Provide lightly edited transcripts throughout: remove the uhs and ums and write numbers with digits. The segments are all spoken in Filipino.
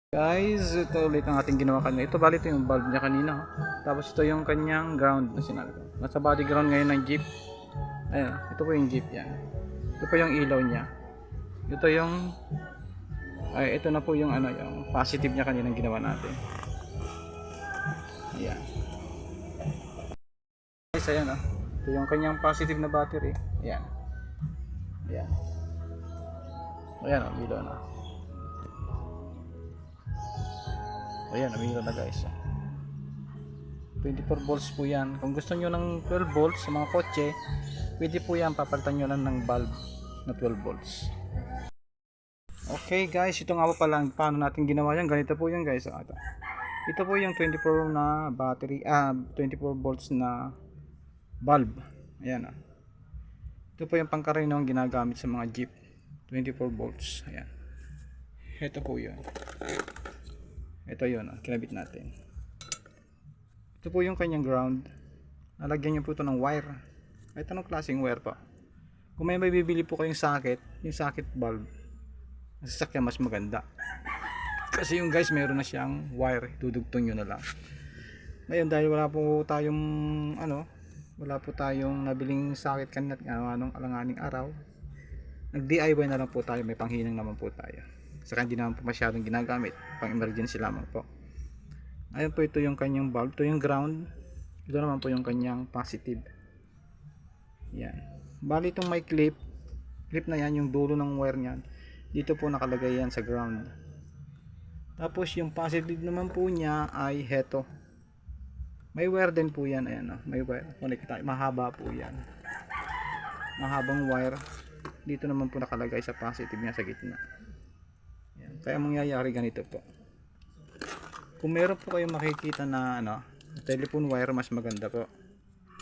Guys, ito ulit ang ating ginawa kanina. Ito bali ito yung bulb niya kanina. Tapos ito yung kanyang ground na sinabi ko. Nasa body ground ngayon ng jeep. Ayan, ito po yung jeep yan. Ito po yung ilaw niya. Ito yung ito na po yung yung positive niya kanina ginawa natin. Ayan. Guys, ayan oh. Ito yung kanyang positive na battery. Ayan. Ayan. Ayan oh, ilaw na. Ayan, umilaw na guys. 24 volts po yan. Kung gusto nyo ng 12 volts sa mga kotse, pwede po yan. Papalitan nyo lang ng bulb na 12 volts. Okay guys, ito nga po pala paano natin ginawa yan. Ganito po yan guys. Ito po yung 24 na battery, 24 volts na bulb. Ayan. Ito po yung pangkaraniwang ginagamit sa mga jeep. 24 volts. Ayan. Ito po yun. Ito yun, kinabit natin. Ito po yung kanyang ground. Nalagyan nyo po ito ng wire. Kahit anong klaseng wire pa. Kung may bibili po kayong socket, yung socket bulb, nasasakyan mas maganda. Kasi yung guys, meron na siyang wire. Dudugtong nyo na lang. Ngayon, dahil wala po tayong nabiling socket kanina anong alanganing araw, nag-DIY na lang po tayo. May panghinang naman po tayo. Saka hindi naman po masyadong ginagamit, pang emergency lamang po. Ayun po, ito yung kanyang bulb, ito yung ground, ito naman po yung kanyang positive. Yan, bali itong may clip na yan, yung dulo ng wire nyan dito po nakalagay yan sa ground. Tapos yung positive naman po niya ay heto, may wire din po yan. Ayan, may wire, mahaba po yan, mahabang wire. Dito naman po nakalagay sa positive niya sa gitna. Yan. Kaya mangyayari ganito po. Kung meron po kayong makikita na telephone wire, mas maganda po.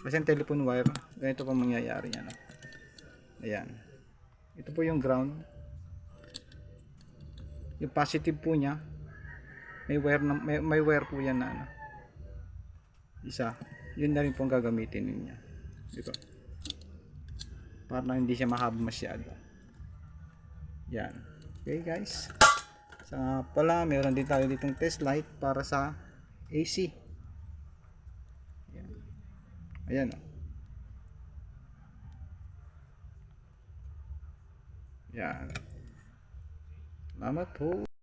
Kasi ang telephone wire, ganito po mangyayari yan. Ayan. Ito po yung ground. Yung positive po niya, may wire po yan na isa. Yun na rin po ang gagamitin niya. Dito. Para na hindi siya mahaba masyado. Yan. Okay guys. Sa pala, meron din tayo ditong test light para sa AC. Yan. Ayan o. Yan. Salamat po.